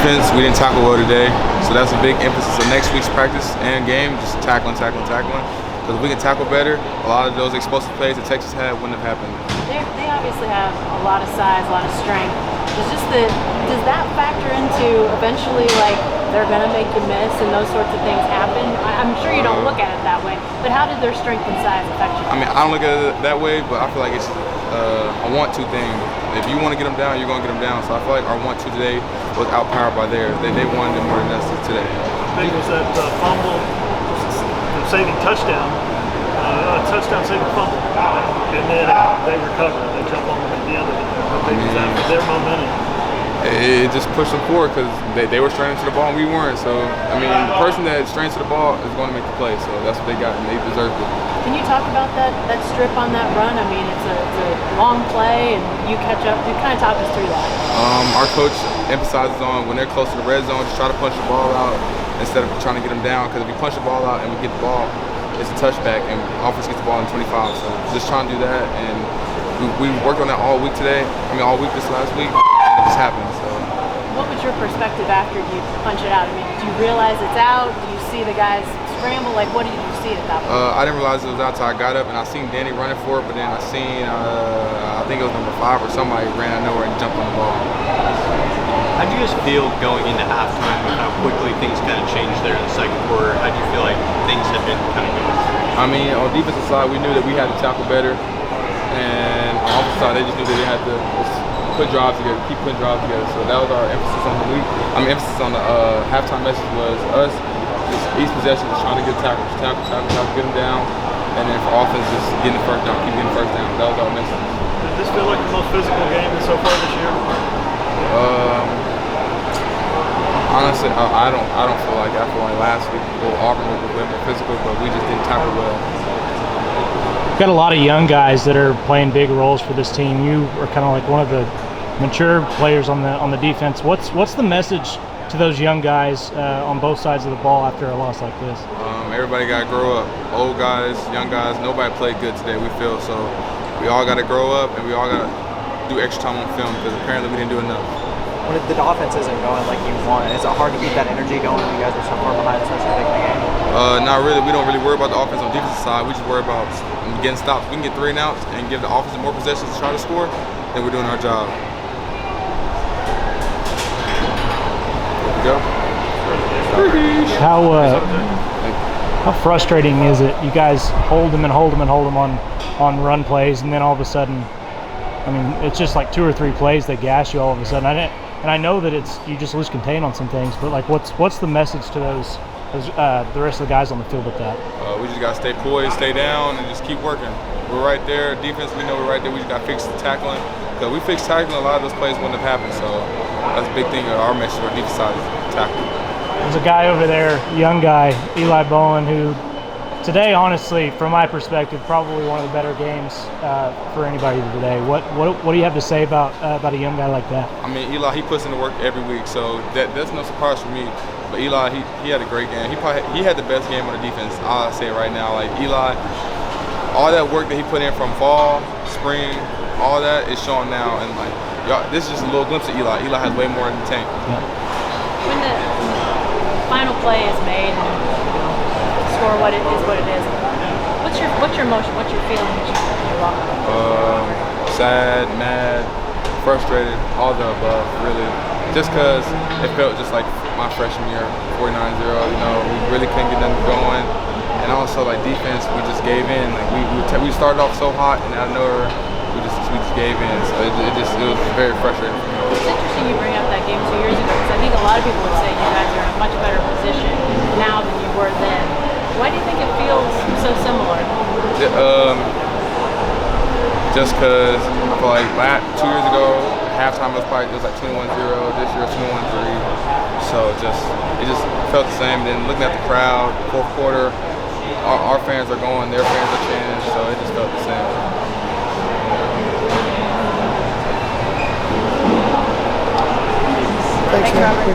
defense, we didn't tackle well today, so that's a big emphasis of next week's practice and game, just tackling. Because if we can tackle better, a lot of those explosive plays that Texas had wouldn't have happened. They obviously have a lot of size, a lot of strength. Does that factor into eventually, like, they're going to make you miss and those sorts of things happen? I'm sure you don't look at it that way, but how did their strength and size affect you? I mean, I don't look at it that way, but I feel like it's a want-to thing. If you want to get them down, you're going to get them down. So I feel like our want-to today was outpowered by theirs. They wanted it more than us today. I think it was that fumble, the saving touchdown, touchdown saving fumble, and then they recover. They jump on the end of it. Their momentum. It just pushed them forward because they were straining to the ball and we weren't. So, I mean, the person that strains to the ball is going to make the play. So that's what they got, and they deserved it. Can you talk about that strip on that run? I mean, it's a long play, and you catch up. You kind of talk us through that. Our coach emphasizes on when they're close to the red zone, just try to punch the ball out instead of trying to get them down. Because if we punch the ball out and we get the ball, it's a touchback, and offense gets the ball in 25. So just trying to do that, and we worked on that all week today. I mean, all week this last week, and it just happened. So. What was your perspective after you punch it out? I mean, do you realize it's out? Do you see the guys scramble? Like, what did you see at that point? I didn't realize it was out until I got up, and I seen Danny running for it, but then I seen, I think it was number 5 or somebody ran out of nowhere and jumped on the ball. How do you guys feel going into halftime with how quickly things kind of changed there in the second quarter? How do you feel like things had been kind of going? I mean, on the defensive side, we knew that we had to tackle better, and on the offensive side, they just knew that they had to put drives together, keep putting drives together. So that was our emphasis on the week. I mean, emphasis on the halftime message was us, just each possession, just trying to get tackle, get them down, and then for offense, just getting the first down, keep getting the first down. That was our message. Did this feel like the most physical game so far this year? Honestly, I don't feel like that. I feel like last week, Auburn was a bit more physical, but we just didn't tackle well. Got a lot of young guys that are playing big roles for this team. You are kind of like one of the mature players on the defense. What's the message to those young guys on both sides of the ball after a loss like this? Everybody got to grow up. Old guys, young guys, nobody played good today, we feel. So we all got to grow up, and we all got to do extra time on film because apparently we didn't do enough. When the offense isn't going like you want, is it hard to keep that energy going when you guys are so far behind, especially in the game? Not really. We don't really worry about the offense on the defensive side. We just worry about getting stops. We can get 3 and outs and give the offense more possessions to try to score, then we're doing our job. There we go. How frustrating is it? You guys hold them on run plays, and then all of a sudden, I mean, it's just like 2 or 3 plays that gas you all of a sudden. And I know that you just lose contain on some things, but like, what's the message to the rest of the guys on the field with that? We just got to stay poised, stay down, and just keep working. We're right there. Defense, we know we're right there. We just got to fix the tackling. Because we fixed tackling, a lot of those plays wouldn't have happened. So that's a big thing. Our message for our defense side is tackling. There's a guy over there, young guy, Eli Bowen, who today, honestly, from my perspective, probably one of the better games for anybody today. What do you have to say about a young guy like that? I mean, Eli, he puts in the work every week, so that's no surprise for me. But Eli, he had a great game. He had the best game on the defense. I'll say it right now. Like Eli, all that work that he put in from fall, spring, all that is showing now. And like, y'all, this is just a little glimpse of Eli. Eli has way more in the tank. Yeah. When the final play is made, and score what it is, what's your emotion? What's your feeling? Sad, mad, frustrated, all the above, really. Just because it felt just like my freshman year, 49-0, you know, we really couldn't get nothing going. And also, like, defense, we just gave in. Like, we started off so hot, and out of nowhere, we just gave in. So it was very frustrating for me. It's interesting you bring up that game 2 years ago, because I think a lot of people would say you guys are in a much better position now than you were then. Why do you think it feels so similar? Just because I feel like 2 years ago, halftime was like 21-0. This year, 21-3. So it just felt the same. Then looking at the crowd, fourth quarter, our fans are going, their fans are chanting. So it just felt the same. Thanks, Robert.